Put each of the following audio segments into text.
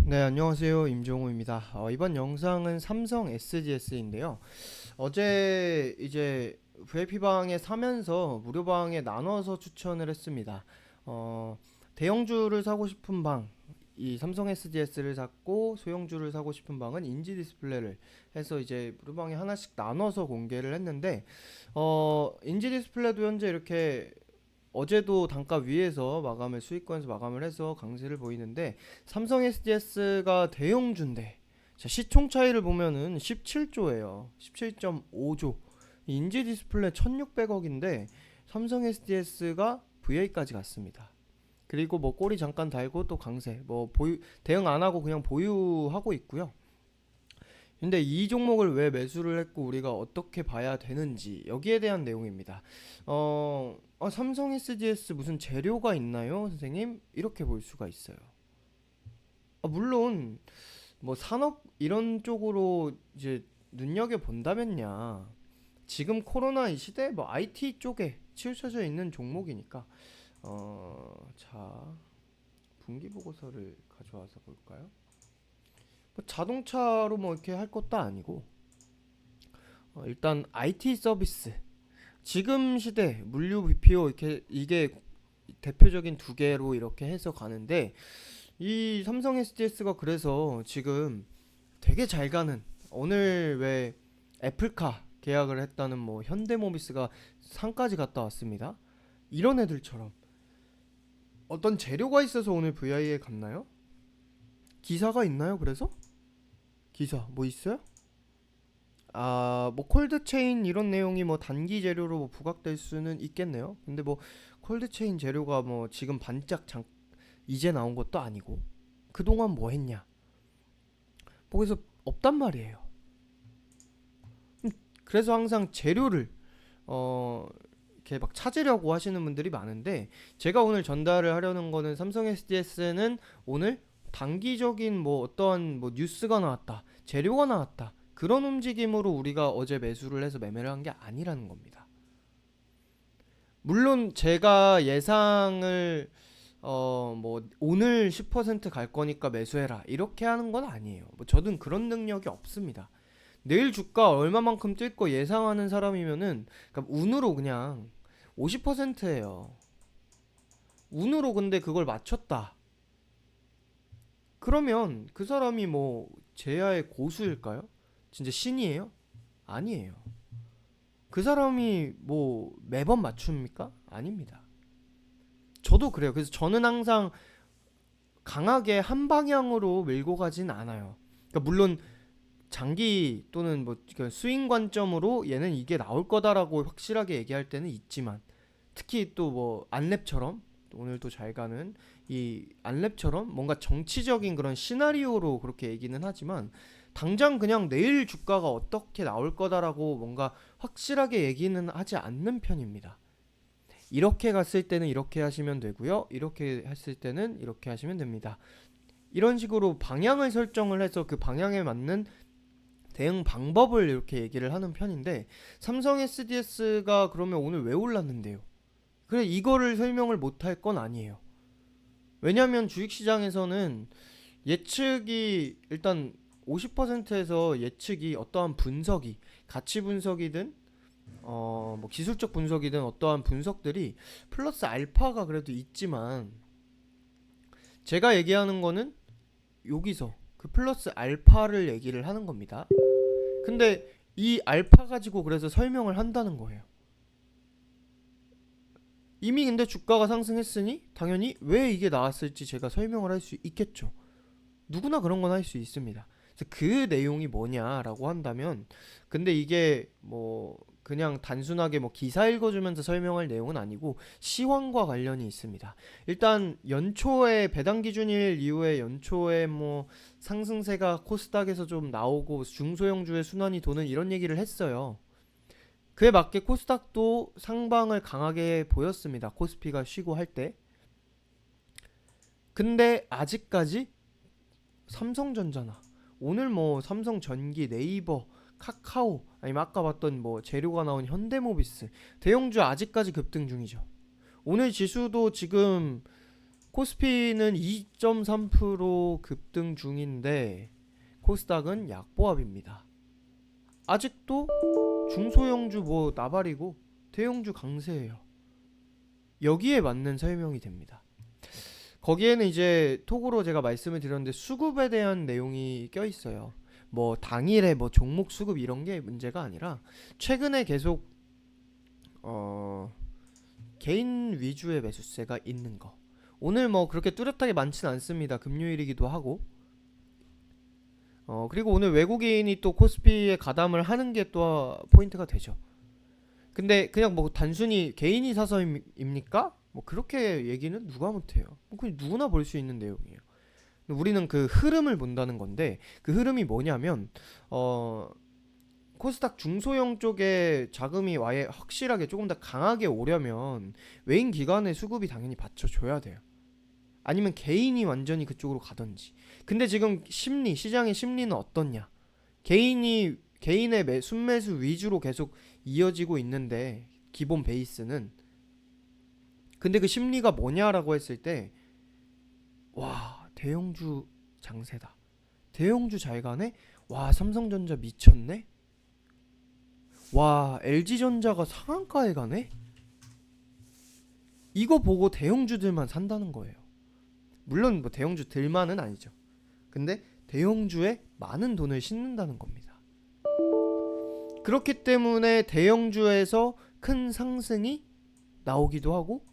네, 안녕하세요. 임종우입니다. 이번 영상은 삼성 SDS인데요. 어제 이제 VIP방에 사면서 무료방에 나눠서 추천을 했습니다. 어, 대형주를 사고 싶은 방, 이 삼성 SDS를 샀고 소형주를 사고 싶은 방은 인지 디스플레이를 해서 이제 무료방에 하나씩 나눠서 공개를 했는데, 인지 디스플레이도 현재 이렇게 어제도 단가 위에서 마감을 수익권에서 마감을 해서 강세를 보이는데, 삼성 SDS가 대형주인데 자, 시총 차이를 보면은 17조예요. 17.5조. 인지 디스플레이 1600억인데 삼성 SDS가 VA까지 갔습니다. 그리고 뭐 꼬리 잠깐 달고 또 강세. 뭐 보유 대응 안 하고 그냥 보유하고 있고요. 근데 이 종목을 왜 매수를 했고 우리가 어떻게 봐야 되는지 여기에 대한 내용입니다. 삼성 SDS 무슨 재료가 있나요, 선생님? 이렇게 볼 수가 있어요. 물론 뭐 산업 이런 쪽으로 이제 눈여겨 본다면야 지금 코로나 이 시대 뭐 IT 쪽에 치우쳐져 있는 종목이니까 자 분기 보고서를 가져와서 볼까요? 뭐 자동차로 뭐 이렇게 할 것도 아니고 일단 IT 서비스 지금 시대 물류 BPO 이렇게 이게 대표적인 두 개로 이렇게 해서 가는데, 이 삼성 SDS가 그래서 지금 되게 잘 가는, 오늘 왜 애플카 계약을 했다는 뭐 현대모비스가 상까지 갔다 왔습니다. 이런 애들처럼 어떤 재료가 있어서 오늘 VI에 갔나요? 기사가 있나요? 그래서 기사 뭐 있어요? 뭐 콜드체인 이런 내용이 뭐 단기 재료로 뭐 부각될 수는 있겠네요. 근데 뭐 콜드체인 재료가 뭐 지금 반짝 이제 나온 것도 아니고 그동안 뭐 했냐? 뭐 그래서 없단 말이에요. 그래서 항상 재료를 어 이렇게 막 찾으려고 하시는 분들이 많은데, 제가 오늘 전달을 하려는 거는 삼성 SDS는 오늘 단기적인 뭐 어떠한 뭐 뉴스가 나왔다, 재료가 나왔다, 그런 움직임으로 우리가 어제 매수를 해서 매매를 한 게 아니라는 겁니다. 물론 제가 예상을 뭐 오늘 10%갈 거니까 매수해라 이렇게 하는 건 아니에요. 뭐 저는 그런 능력이 없습니다. 내일 주가 얼마만큼 뛸 거 예상하는 사람이면은 그러니까 운으로 그냥 50%예요. 운으로 근데 그걸 맞췄다. 그러면 그 사람이 뭐 제야의 고수일까요? 진짜 신이에요? 아니에요. 그 사람이 뭐 매번 맞춥니까? 아닙니다. 저도 그래요. 그래서 저는 항상 강하게 한 방향으로 밀고 가진 않아요. 그러니까 물론 장기 또는 뭐 스윙 관점으로 얘는 이게 나올 거다라고 확실하게 얘기할 때는 있지만, 특히 또 뭐 안랩처럼 오늘 또 잘 가는 이 안랩처럼 뭔가 정치적인 그런 시나리오로 그렇게 얘기는 하지만, 당장 그냥 내일 주가가 어떻게 나올 거다라고 뭔가 확실하게 얘기는 하지 않는 편입니다. 이렇게 갔을 때는 이렇게 하시면 되고요, 이렇게 했을 때는 이렇게 하시면 됩니다. 이런 식으로 방향을 설정을 해서 그 방향에 맞는 대응 방법을 이렇게 얘기를 하는 편인데, 삼성 SDS가 그러면 오늘 왜 올랐는데요? 그래 이거를 설명을 못할 건 아니에요. 왜냐하면 주식시장에서는 예측이 일단 50%에서 예측이 어떠한 분석이 가치 분석이든 뭐 기술적 분석이든 어떠한 분석들이 플러스 알파가 그래도 있지만, 제가 얘기하는 거는 여기서 그 플러스 알파를 얘기를 하는 겁니다. 근데 이 알파 가지고 그래서 설명을 한다는 거예요. 이미 근데 주가가 상승했으니 당연히 왜 이게 나왔을지 제가 설명을 할 수 있겠죠. 누구나 그런 건 할 수 있습니다. 그래서 그 내용이 뭐냐라고 한다면, 근데 이게 뭐 그냥 단순하게 뭐 기사 읽어주면서 설명할 내용은 아니고 시황과 관련이 있습니다. 일단 연초에 배당 기준일 이후에 연초에 뭐 상승세가 코스닥에서 좀 나오고 중소형주의 순환이 도는 이런 얘기를 했어요. 그에 맞게 코스닥도 상방을 강하게 보였습니다. 코스피가 쉬고 할 때. 근데 아직까지 삼성전자나 오늘 뭐 삼성전기, 네이버, 카카오, 아니면 아까 봤던 뭐 재료가 나온 현대모비스 대형주 아직까지 급등 중이죠. 오늘 지수도 지금 코스피는 2.3% 급등 중인데 코스닥은 약보합입니다. 아직도 중소형주 뭐 나발이고 대형주 강세예요. 여기에 맞는 설명이 됩니다. 거기에는 이제 톡으로 제가 말씀을 드렸는데 수급에 대한 내용이 껴있어요. 뭐 당일에 뭐 종목 수급 이런 게 문제가 아니라 최근에 계속 개인 위주의 매수세가 있는 거. 오늘 뭐 그렇게 뚜렷하게 많진 않습니다. 금요일이기도 하고. 그리고 오늘 외국인이 또 코스피에 가담을 하는 게 또 포인트가 되죠. 근데 그냥 뭐 단순히 개인이 사서입니까? 뭐 그렇게 얘기는 누가 못해요. 뭐 그냥 누구나 볼 수 있는 내용이에요. 우리는 그 흐름을 본다는 건데 그 흐름이 뭐냐면 코스닥 중소형 쪽에 자금이 와예 확실하게 조금 더 강하게 오려면 외인 기관의 수급이 당연히 받쳐줘야 돼요. 아니면 개인이 완전히 그쪽으로 가던지. 근데 지금 시장의 심리는 어떻냐? 개인의 순매수 위주로 계속 이어지고 있는데 기본 베이스는. 근데 그 심리가 뭐냐라고 했을 때, 와, 대형주 장세다. 대형주 잘 가네? 와, 삼성전자 미쳤네? 와, LG전자가 상한가에 가네? 이거 보고 대형주들만 산다는 거예요. 물론 뭐 대형주들만은 아니죠. 근데 대형주에 많은 돈을 싣는다는 겁니다. 그렇기 때문에 대형주에서 큰 상승이 나오기도 하고,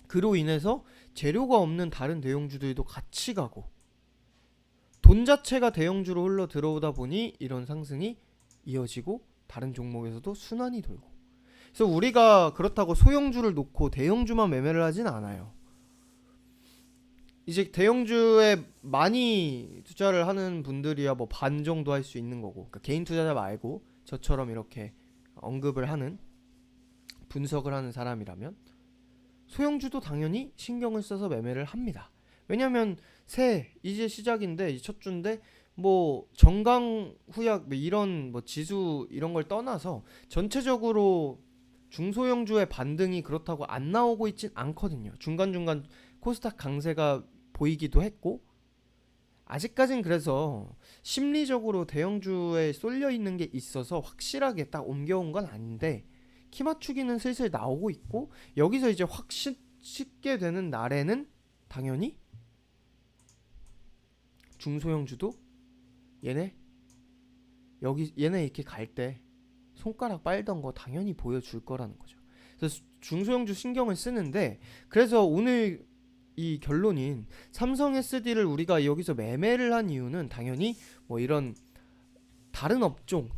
그로 인해서 재료가 없는 다른 대형주들도 같이 가고, 돈 자체가 대형주로 흘러 들어오다 보니 이런 상승이 이어지고 다른 종목에서도 순환이 돌고. 그래서 우리가 그렇다고 소형주를 놓고 대형주만 매매를 하진 않아요. 이제 대형주에 많이 투자를 하는 분들이야 뭐 반 정도 할 수 있는 거고, 그러니까 개인 투자자 말고 저처럼 이렇게 언급을 하는, 분석을 하는 사람이라면 소형주도 당연히 신경을 써서 매매를 합니다. 왜냐면 이제 시작인데, 이제 첫 주인데 뭐 정강 후약 뭐 이런 뭐 지수 이런 걸 떠나서 전체적으로 중소형주의 반등이 그렇다고 안 나오고 있진 않거든요. 중간중간 코스닥 강세가 보이기도 했고, 아직까진 그래서 심리적으로 대형주에 쏠려 있는 게 있어서 확실하게 딱 옮겨온 건 아닌데, 키 맞추기는 슬슬 나오고 있고, 여기서 이제 확 쉽게 되는 날에는 당연히 중소형주도 얘네 이렇게 갈 때 손가락 빨던 거 당연히 보여줄 거라는 거죠. 그래서 중소형주 신경을 쓰는데, 그래서 오늘 이 결론인 삼성 SD를 우리가 여기서 매매를 한 이유는 당연히 뭐 이런 다른 업종,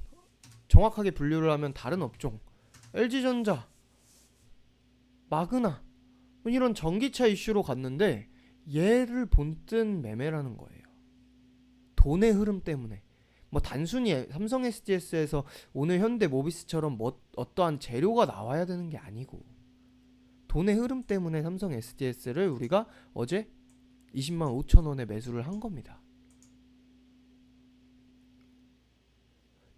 정확하게 분류를 하면 다른 업종, LG전자, 마그나 뭐 이런 전기차 이슈로 갔는데 얘를 본뜬 매매라는 거예요. 돈의 흐름 때문에. 뭐 단순히 삼성 SDS에서 오늘 현대 모비스처럼 뭐 어떠한 재료가 나와야 되는 게 아니고, 돈의 흐름 때문에 삼성 SDS를 우리가 어제 20만 5천 원에 매수를 한 겁니다.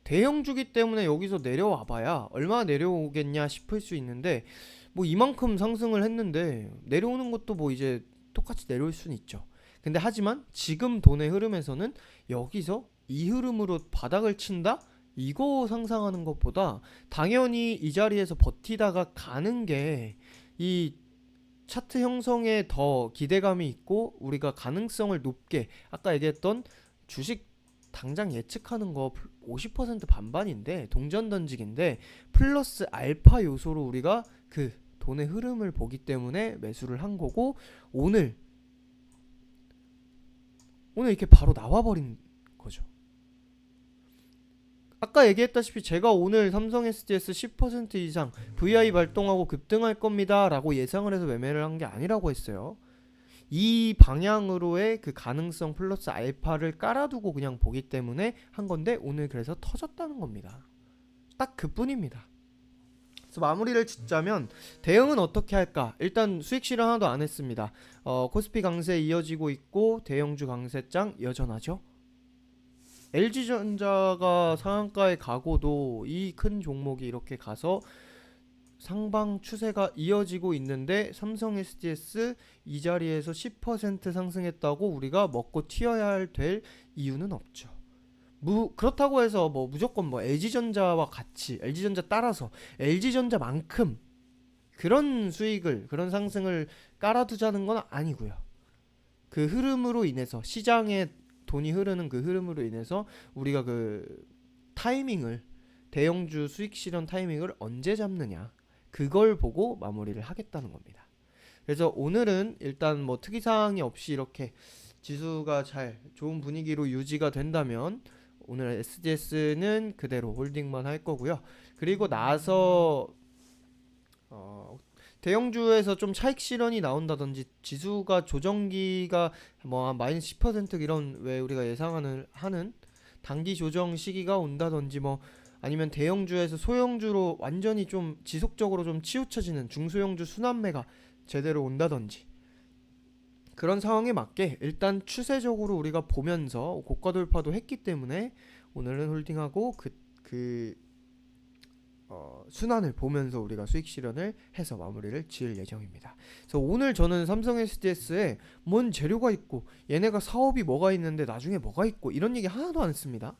대형주기 때문에 여기서 내려와봐야 얼마나 내려오겠냐 싶을 수 있는데, 뭐 이만큼 상승을 했는데 내려오는 것도 뭐 이제 똑같이 내려올 수는 있죠. 근데 하지만 지금 돈의 흐름에서는 여기서 이 흐름으로 바닥을 친다? 이거 상상하는 것보다 당연히 이 자리에서 버티다가 가는 게 이 차트 형성에 더 기대감이 있고, 우리가 가능성을 높게, 아까 얘기했던 주식 당장 예측하는 거 50% 반반인데, 동전 던지기인데 플러스 알파 요소로 우리가 그 돈의 흐름을 보기 때문에 매수를 한 거고, 오늘 이렇게 바로 나와버린 거죠. 아까 얘기했다시피 제가 오늘 삼성 SDS 10% 이상 VI 발동하고 급등할 겁니다 라고 예상을 해서 매매를 한 게 아니라고 했어요. 이 방향으로의 그 가능성 플러스 알파를 깔아두고 그냥 보기 때문에 한 건데, 오늘 그래서 터졌다는 겁니다. 딱 그뿐입니다. 그래서 마무리를 짓자면 대응은 어떻게 할까? 일단 수익 실현 하나도 안 했습니다. 코스피 강세 이어지고 있고 대형주 강세장 여전하죠. LG전자가 상한가에 가고도 이 큰 종목이 이렇게 가서 상방 추세가 이어지고 있는데 삼성 SDS 이 자리에서 10% 상승했다고 우리가 먹고 튀어야 될 이유는 없죠. 그렇다고 해서 뭐 무조건 뭐 LG전자와 같이 LG전자 따라서 LG전자만큼 그런 수익을 그런 상승을 깔아두자는 건 아니고요. 그 흐름으로 인해서 시장에 돈이 흐르는 그 흐름으로 인해서 우리가 그 타이밍을 대형주 수익 실현 타이밍을 언제 잡느냐 그걸 보고 마무리를 하겠다는 겁니다. 그래서 오늘은 일단 뭐 특이사항이 없이 이렇게 지수가 잘 좋은 분위기로 유지가 된다면 오늘 SDS는 그대로 홀딩만 할 거고요. 그리고 나서 대형주에서 좀 차익 실현이 나온다든지 지수가 조정기가 뭐 한 마이너스 10% 이런 왜 우리가 예상하는 하는 단기 조정 시기가 온다든지 뭐 아니면 대형주에서 소형주로 완전히 좀 지속적으로 좀 치우쳐지는 중소형주 순환매가 제대로 온다든지 그런 상황에 맞게 일단 추세적으로 우리가 보면서 고가 돌파도 했기 때문에 오늘은 홀딩하고 순환을 보면서 우리가 수익 실현을 해서 마무리를 지을 예정입니다. 그래서 오늘 저는 삼성 SDS에 뭔 재료가 있고 얘네가 사업이 뭐가 있는데 나중에 뭐가 있고 이런 얘기 하나도 안 했습니다.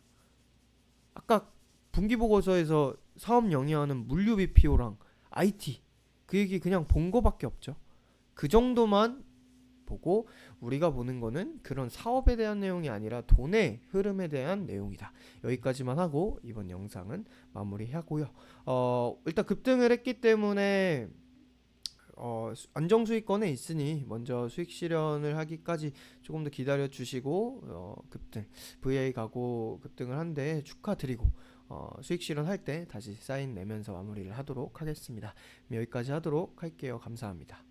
아까 분기보고서에서 사업 영위하는 물류 BPO랑 IT 그 얘기 그냥 본 거밖에 없죠. 그 정도만 보고 우리가 보는 거는 그런 사업에 대한 내용이 아니라 돈의 흐름에 대한 내용이다. 여기까지만 하고 이번 영상은 마무리하고요. 일단 급등을 했기 때문에 안정 수익권에 있으니 먼저 수익 실현을 하기까지 조금 더 기다려 주시고 급등 VA 가고 급등을 한데 축하드리고 수익 실현할 때 다시 사인 내면서 마무리를 하도록 하겠습니다. 여기까지 하도록 할게요. 감사합니다.